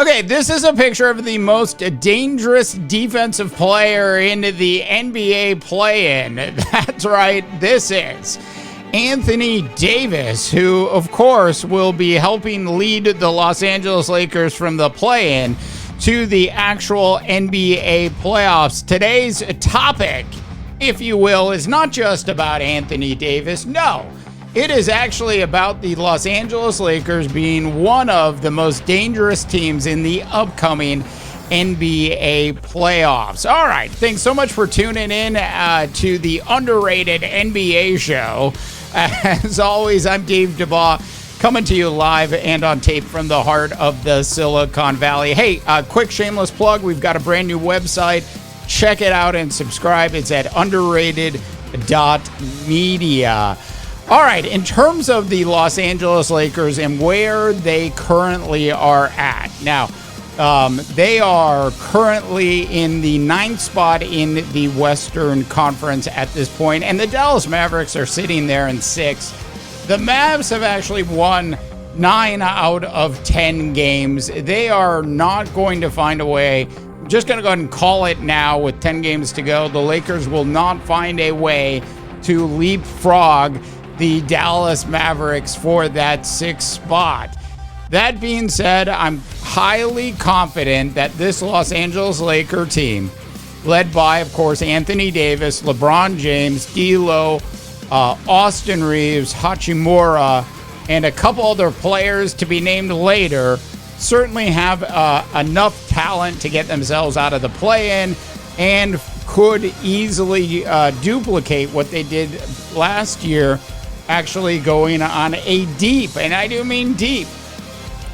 Okay, this is a picture of the most dangerous defensive player in the NBA play-in. That's right, this is Anthony Davis, who, of course, will be helping lead the Los Angeles Lakers from the play-in to the actual NBA playoffs. Today's topic, if you will, is not just about Anthony Davis. No. It is actually about the Los Angeles Lakers being one of the most dangerous teams in the upcoming NBA playoffs. All right, thanks so much for tuning in to the Underrated NBA show. As always, I'm Dave DeBaugh, coming to you live and on tape from the heart of the Silicon Valley. Hey, quick shameless plug. We've got a brand new website. Check it out and subscribe. It's at underrated.media. All right, in terms of the Los Angeles Lakers and where they currently are at. Now, they are currently in the 9th spot in the Western Conference at this point, and the Dallas Mavericks are sitting there in 6th. The Mavs have actually won 9 out of 10 games. They are not going to find a way. I'm just going to go ahead and call it now with 10 games to go. The Lakers will not find a way to leapfrog the Dallas Mavericks for that 6th spot. That being said, I'm highly confident that this Los Angeles Laker team, led by, of course, Anthony Davis, LeBron James, D'Lo, Austin Reeves, Hachimura, and a couple other players to be named later, certainly have enough talent to get themselves out of the play-in and could easily duplicate what they did last year, actually going on a deep, and I do mean deep,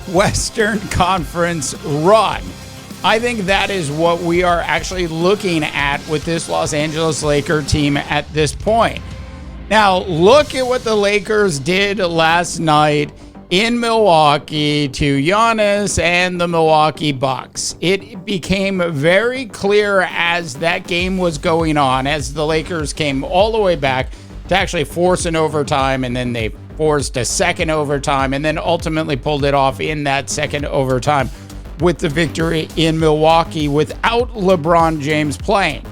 Western Conference run. I think that is what we are actually looking at with this Los Angeles Laker team at this point. Now, look at what the Lakers did last night in Milwaukee to Giannis and the Milwaukee Bucks. It became very clear as that game was going on, as the Lakers came all the way back to actually force an overtime, and then they forced a second overtime, and then ultimately pulled it off in that second overtime with the victory in Milwaukee without LeBron James playing.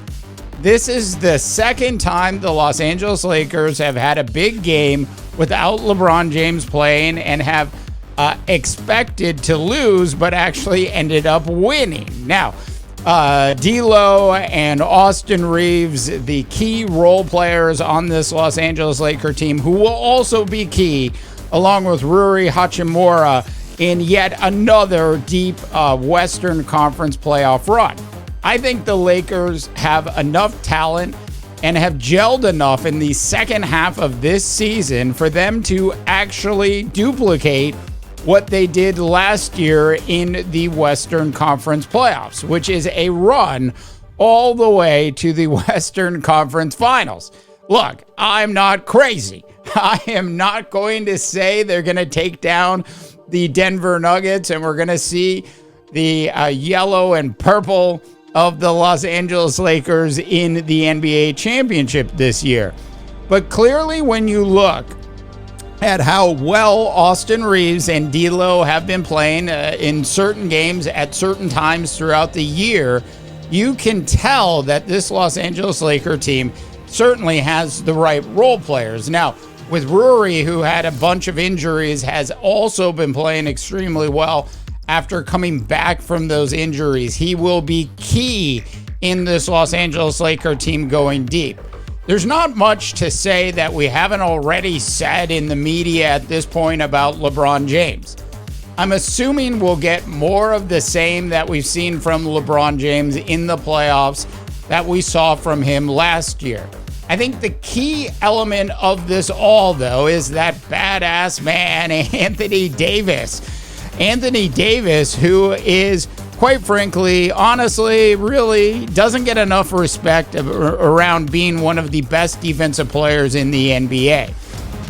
This is the second time the Los Angeles Lakers have had a big game without LeBron James playing and have expected to lose, but actually ended up winning. Now, D'Lo and Austin Reeves, the key role players on this Los Angeles Laker team, who will also be key, along with Rui Hachimura, in yet another deep Western Conference playoff run. I think the Lakers have enough talent and have gelled enough in the second half of this season for them to actually duplicate what they did last year in the Western Conference playoffs, which is a run all the way to the Western Conference Finals. Look, I'm not crazy. I am not going to say they're going to take down the Denver Nuggets and we're going to see the yellow and purple of the Los Angeles Lakers in the NBA championship this year. But clearly, when you look at how well Austin Reeves and D'Lo have been playing in certain games at certain times throughout the year, you can tell that this Los Angeles Laker team certainly has the right role players. Now, with Rui, who had a bunch of injuries, has also been playing extremely well after coming back from those injuries. He will be key in this Los Angeles Laker team going deep. There's not much to say that we haven't already said in the media at this point about LeBron James. I'm assuming we'll get more of the same that we've seen from LeBron James in the playoffs that we saw from him last year. I think the key element of this all, though, is that badass man, Anthony Davis. Anthony Davis, who is, quite frankly, honestly, really doesn't get enough respect around being one of the best defensive players in the NBA.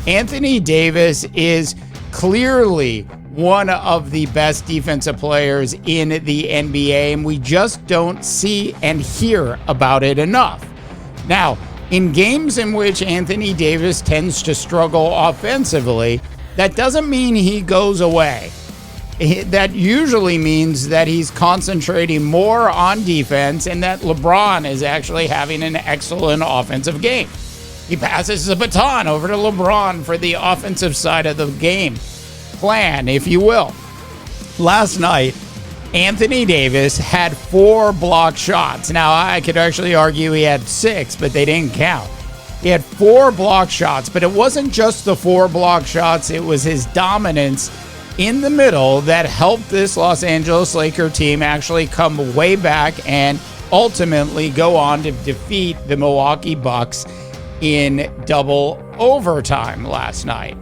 Anthony Davis is clearly one of the best defensive players in the NBA, and we just don't see and hear about it enough. Now, in games in which Anthony Davis tends to struggle offensively, that doesn't mean he goes away. that usually means that he's concentrating more on defense and that LeBron is actually having an excellent offensive game. He passes the baton over to LeBron for the offensive side of the game plan, if you will. Last night, Anthony Davis had 4 blocked shots. Now, I could actually argue he had 6, but they didn't count. He had 4 blocked shots, but it wasn't just the 4 blocked shots. It was his dominance in the middle that helped this Los Angeles Lakers team actually come way back and ultimately go on to defeat the Milwaukee Bucks in double overtime last night.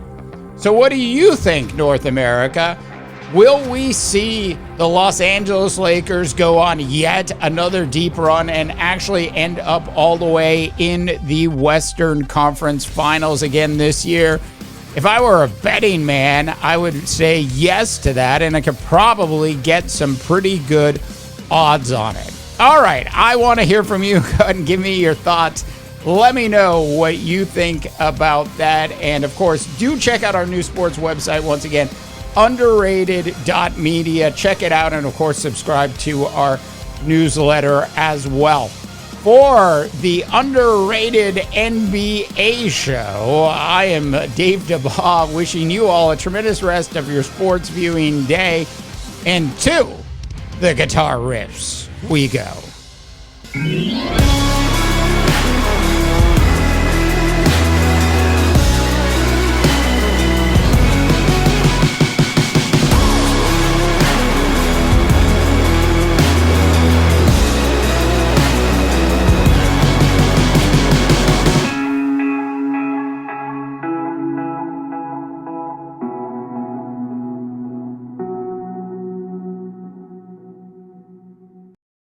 So what do you think, North America? Will we see the Los Angeles Lakers go on yet another deep run and actually end up all the way in the Western Conference Finals again this year? If I were a betting man, I would say yes to that, and I could probably get some pretty good odds on it. All right, I want to hear from you. Go ahead and give me your thoughts. Let me know what you think about that. And of course, do check out our new sports website once again, underrated.media. Check it out, and of course, subscribe to our newsletter as well. For the Underrated NBA show, I am Dave DeBaugh, wishing you all a tremendous rest of your sports viewing day. And to the guitar riffs we go.